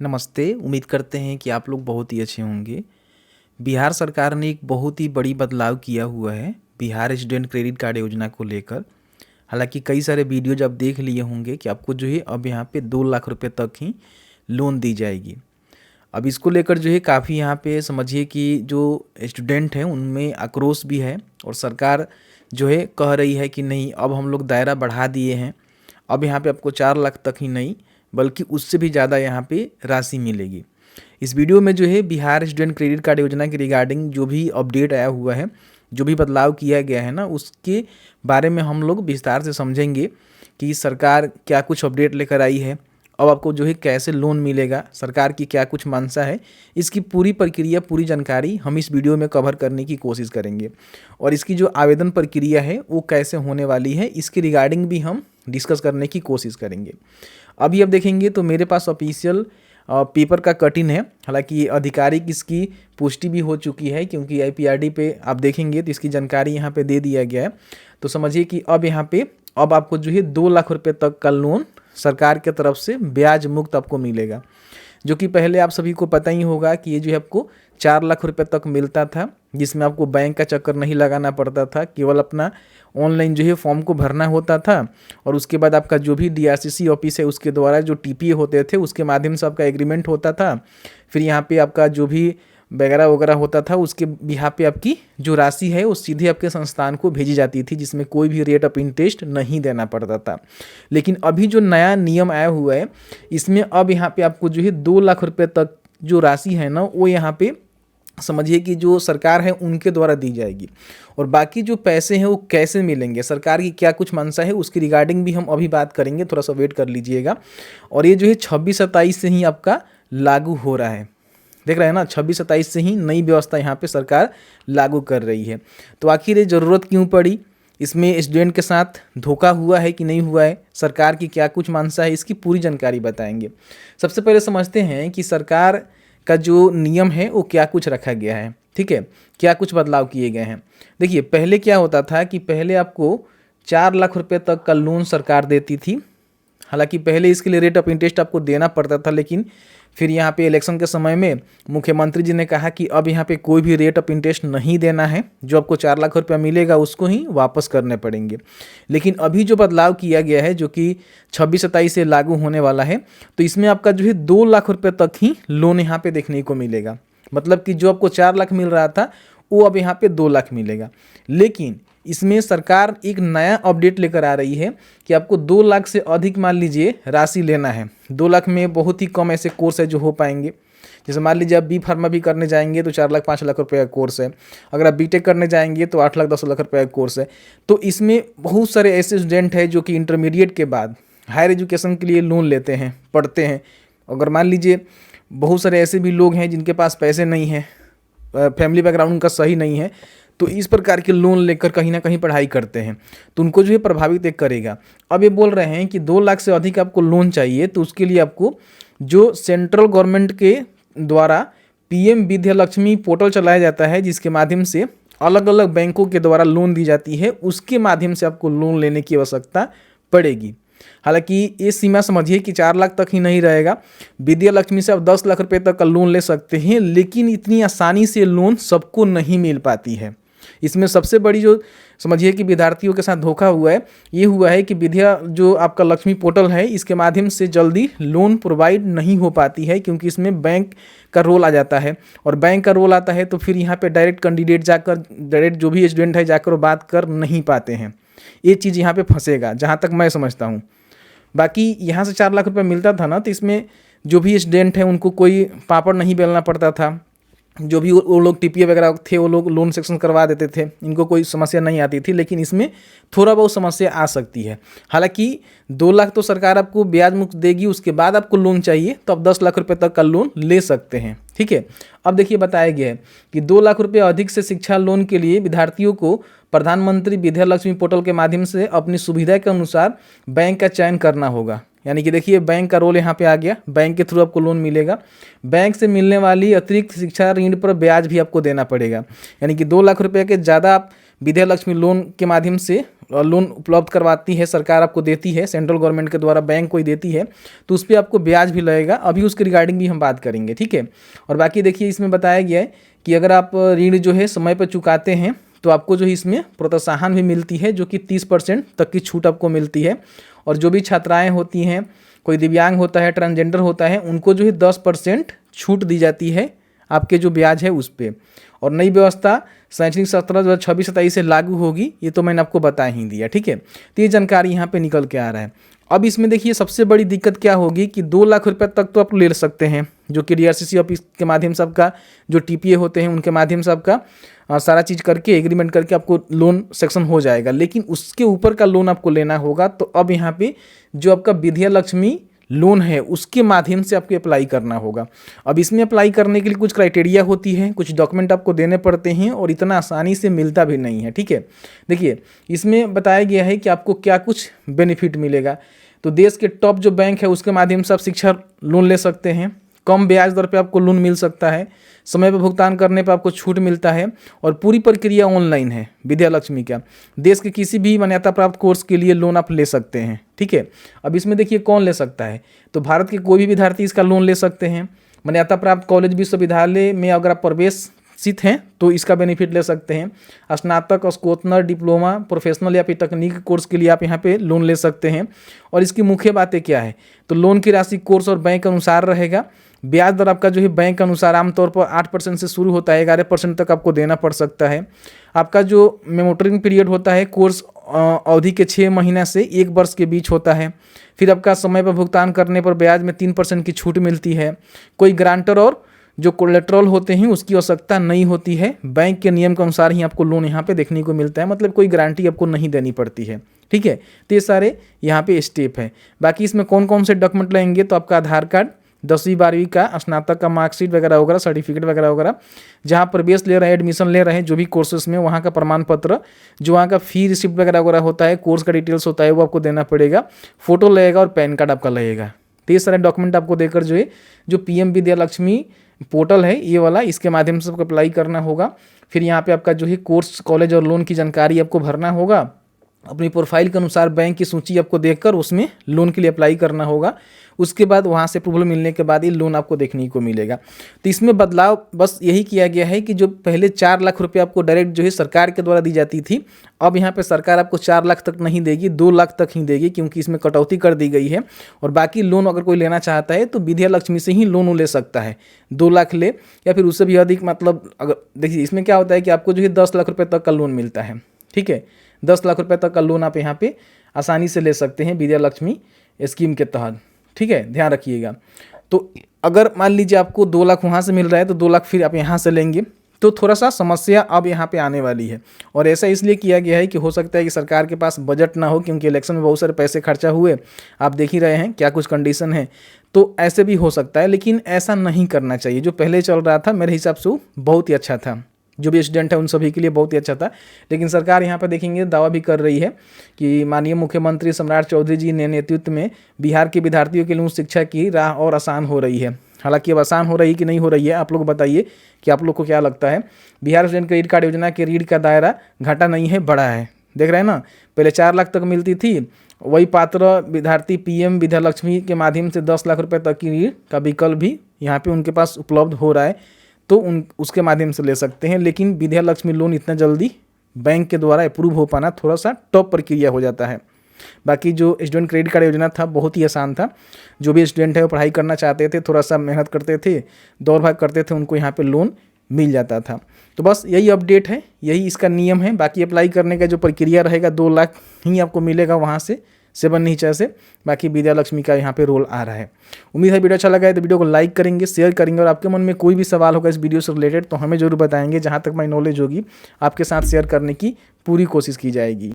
नमस्ते। उम्मीद करते हैं कि आप लोग बहुत ही अच्छे होंगे। बिहार सरकार ने एक बहुत ही बड़ी बदलाव किया हुआ है बिहार स्टूडेंट क्रेडिट कार्ड योजना को लेकर। हालांकि कई सारे वीडियो जब देख लिए होंगे कि आपको जो है अब यहाँ पे 2 लाख रुपए तक ही लोन दी जाएगी। अब इसको लेकर जो है काफ़ी यहाँ पे समझिए कि जो स्टूडेंट हैं उनमें आक्रोश भी है और सरकार जो है कह रही है कि नहीं, अब हम लोग दायरा बढ़ा दिए हैं। अब यहाँ पे आपको 4 लाख तक ही नहीं बल्कि उससे भी ज़्यादा यहाँ पे राशि मिलेगी। इस वीडियो में जो है बिहार स्टूडेंट क्रेडिट कार्ड योजना के रिगार्डिंग जो भी अपडेट आया हुआ है, जो भी बदलाव किया गया है ना, उसके बारे में हम लोग विस्तार से समझेंगे कि सरकार क्या कुछ अपडेट लेकर आई है। अब आपको जो है कैसे लोन मिलेगा, सरकार की क्या कुछ मंशा है, इसकी पूरी प्रक्रिया, पूरी जानकारी हम इस वीडियो में कवर करने की कोशिश करेंगे। और इसकी जो आवेदन प्रक्रिया है वो कैसे होने वाली है, इसके रिगार्डिंग भी हम डिस्कस करने की कोशिश करेंगे। अभी अब देखेंगे तो मेरे पास ऑफिशियल पेपर का कट-इन है। हालांकि आधिकारिक इसकी पुष्टि भी हो चुकी है क्योंकि IPRD पे आप देखेंगे तो इसकी जानकारी यहाँ पे दे दिया गया है। तो समझिए कि अब यहाँ पे अब आपको जो है 2 लाख रुपए तक का लोन सरकार के तरफ से ब्याज मुक्त आपको मिलेगा, जो कि पहले आप सभी को पता ही होगा कि ये जो है आपको 4 लाख रुपए तक मिलता था, जिसमें आपको बैंक का चक्कर नहीं लगाना पड़ता था। केवल अपना ऑनलाइन जो है फॉर्म को भरना होता था और उसके बाद आपका जो भी DRCC ऑफिस है उसके द्वारा जो TPA होते थे उसके माध्यम से आपका एग्रीमेंट होता था। फिर यहाँ पे आपका जो भी वगैरह वगैरह होता था उसके बिहाफ पे आपकी जो राशि है वो सीधे आपके संस्थान को भेजी जाती थी, जिसमें कोई भी रेट ऑफ इंटरेस्ट नहीं देना पड़ता था। लेकिन अभी जो नया नियम आया हुआ है इसमें अब यहाँ पे आपको जो है 2 लाख रुपए तक जो राशि है ना वो यहाँ पे समझिए कि जो सरकार है उनके द्वारा दी जाएगी। और बाकी जो पैसे हैं वो कैसे मिलेंगे, सरकार की क्या कुछ मंशा है, उसकी रिगार्डिंग भी हम अभी बात करेंगे। थोड़ा सा वेट कर लीजिएगा। और ये जो है 26-27 से ही आपका लागू हो रहा है। देख रहे हैं ना, 26-27 से ही नई व्यवस्था यहाँ पे सरकार लागू कर रही है। तो आखिर ये ज़रूरत क्यों पड़ी, इसमें स्टूडेंट के साथ धोखा हुआ है कि नहीं हुआ है, सरकार की क्या कुछ मंशा है, इसकी पूरी जानकारी बताएंगे। सबसे पहले समझते हैं कि सरकार का जो नियम है वो क्या कुछ रखा गया है। ठीक है, क्या कुछ बदलाव किए गए हैं। देखिए, पहले क्या होता था कि पहले आपको 4 लाख रुपए तक का लोन सरकार देती थी। हालांकि पहले इसके लिए रेट ऑफ इंटरेस्ट आपको देना पड़ता था, लेकिन फिर यहाँ पे इलेक्शन के समय में मुख्यमंत्री जी ने कहा कि अब यहाँ पे कोई भी रेट ऑफ इंटरेस्ट नहीं देना है, जो आपको 4 लाख रुपया मिलेगा उसको ही वापस करने पड़ेंगे। लेकिन अभी जो बदलाव किया गया है जो कि 26-27 से लागू होने वाला है, तो इसमें आपका जो है 2 लाख रुपये तक ही लोन यहाँ पे देखने को मिलेगा। मतलब कि जो आपको 4 लाख मिल रहा था वो अब यहाँ पे 2 लाख मिलेगा। लेकिन इसमें सरकार एक नया अपडेट लेकर आ रही है कि आपको 2 लाख से अधिक मान लीजिए राशि लेना है। 2 लाख में बहुत ही कम ऐसे कोर्स है जो हो पाएंगे। जैसे मान लीजिए आप B.Pharma भी करने जाएंगे तो 4 लाख 5 लाख रुपए का कोर्स है। अगर आप B.Tech करने जाएंगे तो 8 लाख 10 लाख रुपए का कोर्स है। तो इसमें बहुत सारे ऐसे स्टूडेंट हैं जो कि इंटरमीडिएट के बाद हायर एजुकेशन के लिए लोन लेते हैं, पढ़ते हैं। अगर मान लीजिए बहुत सारे ऐसे भी लोग हैं जिनके पास पैसे नहीं हैं, फैमिली बैकग्राउंड उनका सही नहीं है, तो इस प्रकार के लोन लेकर कहीं ना कहीं पढ़ाई करते हैं, तो उनको जो है प्रभावित एक करेगा। अब ये बोल रहे हैं कि 2 लाख से अधिक आपको लोन चाहिए, तो उसके लिए आपको जो सेंट्रल गवर्नमेंट के द्वारा PM विद्या लक्ष्मी पोर्टल चलाया जाता है, जिसके माध्यम से अलग अलग बैंकों के द्वारा लोन दी जाती है, उसके माध्यम से आपको लोन लेने की आवश्यकता पड़ेगी। हालांकि ये सीमा समझिए कि 4 लाख तक ही नहीं रहेगा। विद्या लक्ष्मी से आप 10 लाख रुपए तक का लोन ले सकते हैं, लेकिन इतनी आसानी से लोन सबको नहीं मिल पाती है। इसमें सबसे बड़ी जो समझिए कि विद्यार्थियों के साथ धोखा हुआ है, ये हुआ है कि विद्या जो आपका लक्ष्मी पोर्टल है इसके माध्यम से जल्दी लोन प्रोवाइड नहीं हो पाती है, क्योंकि इसमें बैंक का रोल आ जाता है। और बैंक का रोल आता है तो फिर यहाँ पे डायरेक्ट कैंडिडेट जाकर, डायरेक्ट जो भी स्टूडेंट है जाकर वो बात कर नहीं पाते हैं। ये चीज़ यहाँ पे फंसेगा जहाँ तक मैं समझता हूँ। बाकी यहाँ से 4 लाख रुपए मिलता था ना, तो इसमें जो भी स्टूडेंट हैं उनको कोई पापड़ नहीं बेलना पड़ता था। जो भी वो लोग TPA वगैरह थे वो लोग लोन सेक्शन करवा देते थे, इनको कोई समस्या नहीं आती थी। लेकिन इसमें थोड़ा बहुत समस्या आ सकती है। हालांकि 2 लाख तो सरकार आपको ब्याज मुक्त देगी, उसके बाद आपको लोन चाहिए तो आप 10 लाख रुपए तक का लोन ले सकते हैं। ठीक है, अब देखिए बताया गया है कि 2 लाख रुपये अधिक से शिक्षा लोन के लिए विद्यार्थियों को प्रधानमंत्री विद्या लक्ष्मी पोर्टल के माध्यम से अपनी सुविधा के अनुसार बैंक का चयन करना होगा। यानी कि देखिए बैंक का रोल यहाँ पे आ गया, बैंक के थ्रू आपको लोन मिलेगा। बैंक से मिलने वाली अतिरिक्त शिक्षा ऋण पर ब्याज भी आपको देना पड़ेगा। यानी कि 2 लाख रुपए के ज़्यादा आप विद्या लक्ष्मी लोन के माध्यम से लोन उपलब्ध करवाती है सरकार, आपको देती है सेंट्रल गवर्नमेंट के द्वारा, बैंक कोई देती है, तो उस पर आपको ब्याज भी लगेगा। अभी उसके रिगार्डिंग भी हम बात करेंगे, ठीक है। और बाकी देखिए इसमें बताया गया है कि अगर आप ऋण जो है समय पर चुकाते हैं तो आपको जो है इसमें प्रोत्साहन भी मिलती है, जो कि 30% तक की छूट आपको मिलती है। और जो भी छात्राएँ होती हैं, कोई दिव्यांग होता है, ट्रांसजेंडर होता है, उनको जो है 10% छूट दी जाती है आपके जो ब्याज है उस पर। और नई व्यवस्था शैक्षणिक सत्र 2026-27 से लागू होगी, ये तो मैंने आपको बता ही दिया, ठीक है। तो ये जानकारी यहाँ पे निकल के आ रहा है। अब इसमें देखिए सबसे बड़ी दिक्कत क्या होगी कि 2 लाख रुपए तक तो आप ले सकते हैं, जो कि DRCC ऑफिस के माध्यम से आपका जो TPA होते हैं उनके माध्यम से आपका सारा चीज़ करके एग्रीमेंट करके आपको लोन सेक्शन हो जाएगा। लेकिन उसके ऊपर का लोन आपको लेना होगा, तो अब यहाँ पे जो आपका विद्या लक्ष्मी लोन है उसके माध्यम से आपको अप्लाई करना होगा। अब इसमें अप्लाई करने के लिए कुछ क्राइटेरिया होती है, कुछ डॉक्यूमेंट आपको देने पड़ते हैं और इतना आसानी से मिलता भी नहीं है, ठीक है। देखिए इसमें बताया गया है कि आपको क्या कुछ बेनिफिट मिलेगा। तो देश के टॉप जो बैंक है उसके माध्यम से आप शिक्षा लोन ले सकते हैं, कम ब्याज दर पे आपको लोन मिल सकता है, समय पर भुगतान करने पर आपको छूट मिलता है और पूरी प्रक्रिया ऑनलाइन है विद्या लक्ष्मी का। देश के किसी भी मान्यता प्राप्त कोर्स के लिए लोन आप ले सकते हैं, ठीक है। अब इसमें देखिए कौन ले सकता है, तो भारत के कोई भी विद्यार्थी इसका लोन ले सकते हैं। मान्यता प्राप्त कॉलेज विश्वविद्यालय में अगर आप प्रवेशित हैं तो इसका बेनिफिट ले सकते हैं। स्नातक, स्नातकोत्तर, डिप्लोमा, प्रोफेशनल या फिर तकनीकी कोर्स के लिए आप यहाँ पे लोन ले सकते हैं। और इसकी मुख्य बातें क्या है, तो लोन की राशि कोर्स और बैंक अनुसार रहेगा। ब्याज दर आपका जो है बैंक अनुसार आमतौर पर 8% से शुरू होता है, 11% तक आपको देना पड़ सकता है। आपका जो मेमोरिंग पीरियड होता है कोर्स अवधि के 6 महीना से 1 वर्ष के बीच होता है। फिर आपका समय पर भुगतान करने पर ब्याज में 3% की छूट मिलती है। कोई ग्रांटर और जो कोलेट्रल होते हैं उसकी आवश्यकता नहीं होती है, बैंक के नियम के अनुसार ही आपको लोन यहाँ पे देखने को मिलता है, मतलब कोई गारंटी आपको नहीं देनी पड़ती है, ठीक है। तो ये सारे यहाँ पे स्टेप है। बाकी इसमें कौन कौन से डॉक्यूमेंट लगेंगे, तो आपका आधार कार्ड, 10वीं 12वीं का, स्नातक का मार्कशीट वगैरह वगैरह, सर्टिफिकेट वगैरह वगैरह, जहाँ प्रवेश ले रहे हैं, एडमिशन ले रहे हैं जो भी कोर्सेज में, वहाँ का प्रमाण पत्र, जो वहाँ का फी रिसिप्ट वगैरह वगैरह होता है, कोर्स का डिटेल्स होता है वो आपको देना पड़ेगा, फोटो लगेगा और पैन कार्ड आपका लगेगा। तो ये सारे डॉक्यूमेंट आपको देकर जो है जो PM विद्या लक्ष्मी पोर्टल है ये वाला, इसके माध्यम से आपको अप्लाई करना होगा। फिर यहाँ पे आपका जो है कोर्स, कॉलेज और लोन की जानकारी आपको भरना होगा। अपनी प्रोफाइल के अनुसार बैंक की सूची आपको देखकर उसमें लोन के लिए अप्लाई करना होगा। उसके बाद वहाँ से अप्रूवल मिलने के बाद ये लोन आपको देखने को मिलेगा। तो इसमें बदलाव बस यही किया गया है कि जो पहले 4 लाख रुपये आपको डायरेक्ट जो है सरकार के द्वारा दी जाती थी, अब यहाँ पे सरकार आपको 4 लाख तक नहीं देगी, 2 लाख तक ही देगी, क्योंकि इसमें कटौती कर दी गई है। और बाकी लोन अगर कोई लेना चाहता है तो विद्या लक्ष्मी से ही लोन ले सकता है, 2 लाख ले या फिर उससे भी अधिक। मतलब अगर देखिए इसमें क्या होता है कि आपको जो है 10 लाख रुपये तक का लोन मिलता है, ठीक है। 10 लाख रुपए तक का लोन आप यहाँ पे आसानी से ले सकते हैं विद्या लक्ष्मी स्कीम के तहत, ठीक है, ध्यान रखिएगा। तो अगर मान लीजिए आपको 2 लाख वहाँ से मिल रहा है तो 2 लाख फिर आप यहाँ से लेंगे, तो थोड़ा सा समस्या अब यहाँ पे आने वाली है। और ऐसा इसलिए किया गया है कि हो सकता है कि सरकार के पास बजट ना हो, क्योंकि इलेक्शन में बहुत सारे पैसे खर्चा हुए, आप देख ही रहे हैं क्या कुछ कंडीशन है, तो ऐसे भी हो सकता है। लेकिन ऐसा नहीं करना चाहिए। जो पहले चल रहा था मेरे हिसाब से वो बहुत ही अच्छा था, जो भी स्टूडेंट है उन सभी के लिए बहुत ही अच्छा था। लेकिन सरकार यहाँ पर देखेंगे दावा भी कर रही है कि माननीय मुख्यमंत्री सम्राट चौधरी जी ने नेतृत्व में बिहार के विद्यार्थियों के लिए उच्च शिक्षा की राह और आसान हो रही है। हालांकि अब आसान हो रही है कि नहीं हो रही है, आप लोग बताइए कि आप लोग को क्या लगता है। बिहार स्टूडेंट क्रेडिट कार्ड योजना के ऋण का दायरा घटा नहीं है, बढ़ा है। देख रहे हैं ना, पहले 4 लाख तक मिलती थी, वही पात्र विद्यार्थी PM विद्या लक्ष्मी के माध्यम से 10 लाख रुपये तक की ऋण का विकल्प भी यहाँ पे उनके पास उपलब्ध हो रहा है, तो उसके माध्यम से ले सकते हैं। लेकिन विद्या लक्ष्मी लोन इतना जल्दी बैंक के द्वारा अप्रूव हो पाना थोड़ा सा टॉप प्रक्रिया हो जाता है। बाकी जो स्टूडेंट क्रेडिट कार्ड योजना था बहुत ही आसान था। जो भी स्टूडेंट है वो पढ़ाई करना चाहते थे, थोड़ा सा मेहनत करते थे, दौड़ भाग करते थे, उनको यहाँ पे लोन मिल जाता था। तो बस यही अपडेट है, यही इसका नियम है। बाकी अप्लाई करने का जो प्रक्रिया रहेगा 2 लाख ही आपको मिलेगा वहाँ से, 7 नीचे से। बाकी विद्या लक्ष्मी का यहाँ पे रोल आ रहा है। उम्मीद है वीडियो अच्छा लगा है तो वीडियो को लाइक करेंगे, शेयर करेंगे, और आपके मन में कोई भी सवाल होगा इस वीडियो से रिलेटेड तो हमें जरूर बताएंगे। जहाँ तक हमारी नॉलेज होगी आपके साथ शेयर करने की पूरी कोशिश की जाएगी।